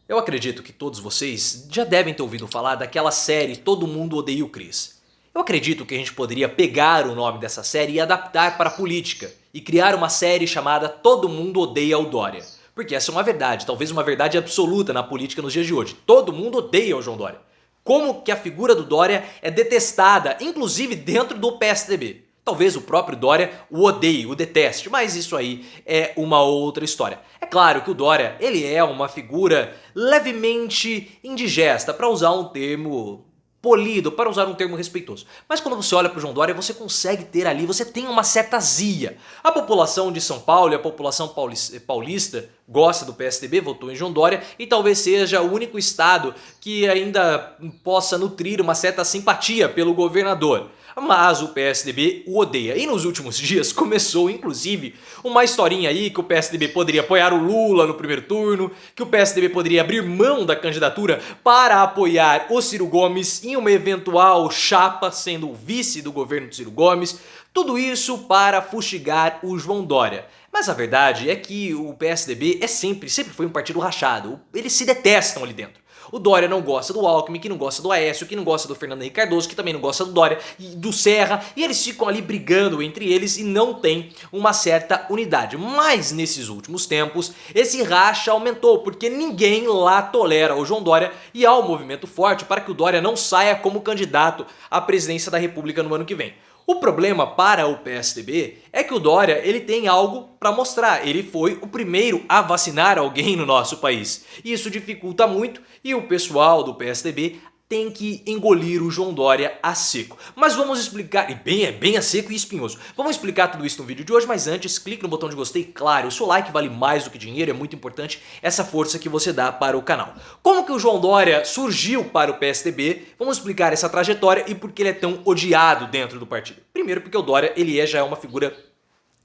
Eu acredito que todos vocês já devem ter ouvido falar daquela série Todo Mundo Odeia o Chris. Eu acredito que a gente poderia pegar o nome dessa série e adaptar para a política e criar uma série chamada Todo Mundo Odeia o Dória. Porque essa é uma verdade, talvez uma verdade absoluta na política nos dias de hoje. Todo mundo odeia o João Dória. Como que a figura do Dória é detestada, inclusive dentro do PSDB. Talvez o próprio Dória o odeie, o deteste, mas isso aí é uma outra história. É claro que o Dória, ele é uma figura levemente indigesta, para usar um termo polido, para usar um termo respeitoso. Mas quando você olha para o João Dória, você consegue ter ali, você tem uma certa azia. A população de São Paulo e a população paulista gosta do PSDB, votou em João Dória e talvez seja o único estado que ainda possa nutrir uma certa simpatia pelo governador. Mas o PSDB o odeia. E nos últimos dias começou, inclusive, uma historinha aí que o PSDB poderia apoiar o Lula no primeiro turno, que o PSDB poderia abrir mão da candidatura para apoiar o Ciro Gomes em uma eventual chapa, sendo o vice do governo do Ciro Gomes. Tudo isso para fustigar o João Dória. Mas a verdade é que o PSDB sempre foi um partido rachado. Eles se detestam ali dentro. O Dória não gosta do Alckmin, que não gosta do Aécio, que não gosta do Fernando Henrique Cardoso, que também não gosta do Dória e do Serra, e eles ficam ali brigando entre eles e não tem uma certa unidade. Mas nesses últimos tempos, esse racha aumentou, porque ninguém lá tolera o João Dória e há um movimento forte para que o Dória não saia como candidato à presidência da República no ano que vem. O problema para o PSDB é que o Dória ele tem algo para mostrar. Ele foi o primeiro a vacinar alguém no nosso país. Isso dificulta muito e o pessoal do PSDB tem que engolir o João Dória a seco. Mas vamos explicar, e bem a seco e espinhoso. Vamos explicar tudo isso no vídeo de hoje, mas antes clique no botão de gostei, claro, o seu like vale mais do que dinheiro, é muito importante essa força que você dá para o canal. Como que o João Dória surgiu para o PSDB? Vamos explicar essa trajetória e por que ele é tão odiado dentro do partido. Primeiro porque o Dória já é uma figura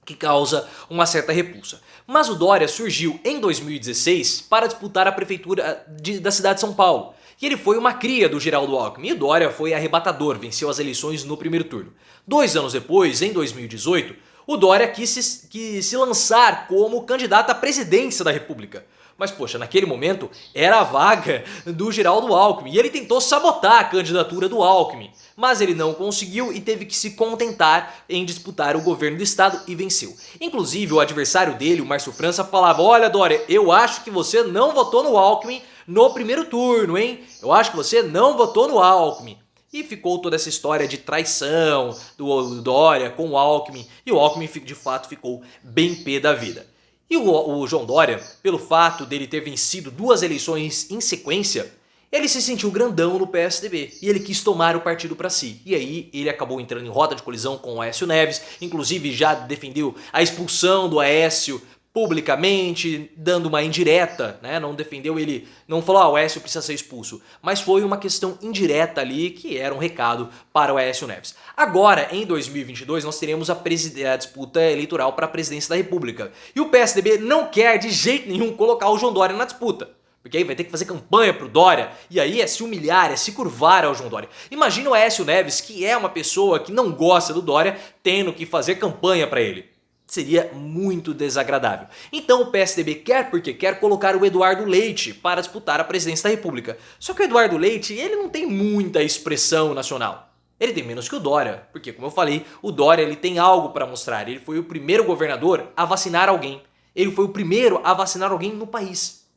que causa uma certa repulsa. Mas o Dória surgiu em 2016 para disputar a prefeitura da cidade de São Paulo. E ele foi uma cria do Geraldo Alckmin. E o Dória foi arrebatador, venceu as eleições no primeiro turno. 2 anos depois, em 2018, o Dória quis se lançar como candidato à presidência da República. Mas poxa, naquele momento era a vaga do Geraldo Alckmin e ele tentou sabotar a candidatura do Alckmin. Mas ele não conseguiu e teve que se contentar em disputar o governo do estado e venceu. Inclusive o adversário dele, o Márcio França, falava: olha Dória, eu acho que você não votou no Alckmin no primeiro turno, hein? Eu acho que você não votou no Alckmin. E ficou toda essa história de traição do Dória com o Alckmin. E o Alckmin de fato ficou bem pé da vida. E o João Dória, pelo fato dele ter vencido 2 eleições em sequência, ele se sentiu grandão no PSDB e ele quis tomar o partido para si. E aí ele acabou entrando em rota de colisão com o Aécio Neves, inclusive já defendeu a expulsão do Aécio publicamente, dando uma indireta, né? Não defendeu ele, não falou o Aécio precisa ser expulso, mas foi uma questão indireta ali que era um recado para o Aécio Neves. Agora, em 2022, nós teremos a disputa eleitoral para a presidência da República e o PSDB não quer de jeito nenhum colocar o João Dória na disputa. Porque aí vai ter que fazer campanha pro Dória, e aí é se humilhar, é se curvar ao João Dória. Imagina o Aécio Neves, que é uma pessoa que não gosta do Dória, tendo que fazer campanha para ele. Seria muito desagradável. Então o PSDB quer porque quer colocar o Eduardo Leite para disputar a presidência da República. Só que o Eduardo Leite, ele não tem muita expressão nacional. Ele tem menos que o Dória, porque como eu falei, o Dória ele tem algo para mostrar. Ele foi o primeiro governador a vacinar alguém. Ele foi o primeiro a vacinar alguém no país.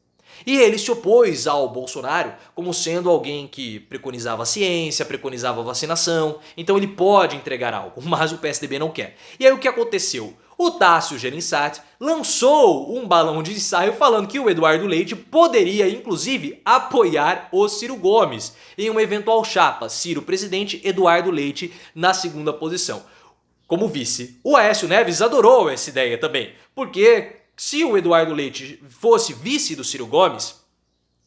E ele se opôs ao Bolsonaro como sendo alguém que preconizava a ciência, preconizava a vacinação, então ele pode entregar algo, mas o PSDB não quer. E aí o que aconteceu? O Tasso Gereissati lançou um balão de ensaio falando que o Eduardo Leite poderia inclusive apoiar o Ciro Gomes em uma eventual chapa, Ciro presidente, Eduardo Leite na segunda posição, como vice. O Aécio Neves adorou essa ideia também, porque se o Eduardo Leite fosse vice do Ciro Gomes,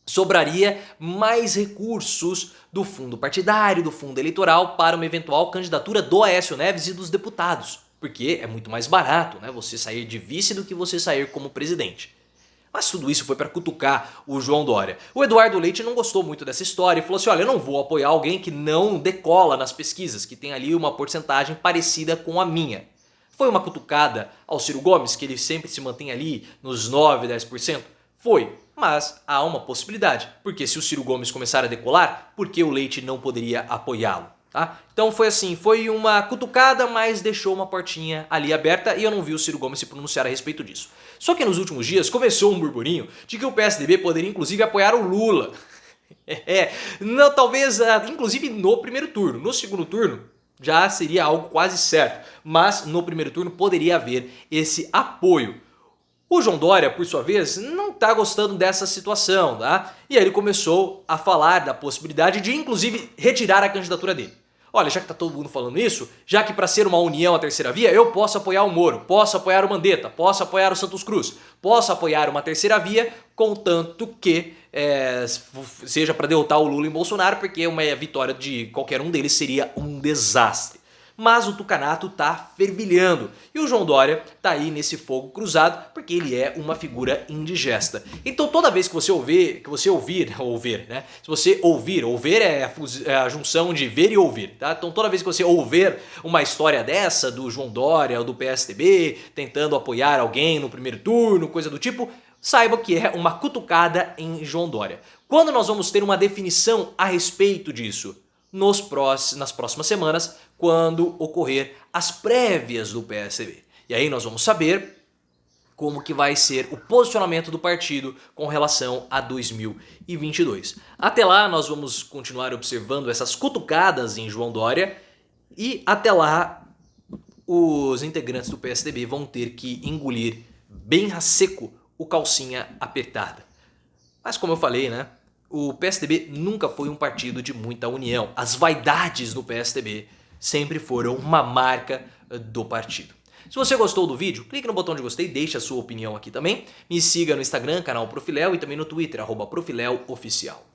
sobraria mais recursos do fundo partidário, do fundo eleitoral para uma eventual candidatura do Aécio Neves e dos deputados. Porque é muito mais barato, né, você sair de vice do que você sair como presidente. Mas tudo isso foi para cutucar o João Dória. O Eduardo Leite não gostou muito dessa história e falou assim: olha, eu não vou apoiar alguém que não decola nas pesquisas, que tem ali uma porcentagem parecida com a minha. Foi uma cutucada ao Ciro Gomes, que ele sempre se mantém ali nos 9, 10%? Foi. mas há uma possibilidade, porque se o Ciro Gomes começar a decolar, por que o Leite não poderia apoiá-lo? Tá? Então foi assim, foi uma cutucada, mas deixou uma portinha ali aberta e eu não vi o Ciro Gomes se pronunciar a respeito disso. Só que nos últimos dias começou um burburinho de que o PSDB poderia inclusive apoiar o Lula. Não, talvez inclusive no primeiro turno. No segundo turno já seria algo quase certo, mas no primeiro turno poderia haver esse apoio. O João Dória, por sua vez, não está gostando dessa situação, tá? E aí ele começou a falar da possibilidade de inclusive retirar a candidatura dele. Olha, já que tá todo mundo falando isso, já que para ser uma união a terceira via, eu posso apoiar o Moro, posso apoiar o Mandetta, posso apoiar o Santos Cruz, posso apoiar uma terceira via, contanto que seja para derrotar o Lula e o Bolsonaro, porque uma vitória de qualquer um deles seria um desastre. Mas o tucanato tá fervilhando e o João Dória tá aí nesse fogo cruzado porque ele é uma figura indigesta. Então toda vez que você ouvir, né? Se você ouvir é a junção de ver e ouvir, tá? Então toda vez que você ouvir uma história dessa do João Dória ou do PSDB tentando apoiar alguém no primeiro turno, coisa do tipo, saiba que é uma cutucada em João Dória. Quando nós vamos ter uma definição a respeito disso? Nas próximas semanas, quando ocorrer as prévias do PSDB. E aí nós vamos saber como que vai ser o posicionamento do partido com relação a 2022. Até lá nós vamos continuar observando essas cutucadas em João Dória e até lá os integrantes do PSDB vão ter que engolir bem a seco o calcinha apertada. Mas como eu falei, né? O PSDB nunca foi um partido de muita união. As vaidades do PSDB sempre foram uma marca do partido. Se você gostou do vídeo, clique no botão de gostei, deixe a sua opinião aqui também. Me siga no Instagram, canal Profiléu, e também no Twitter, @ProfiléuOficial.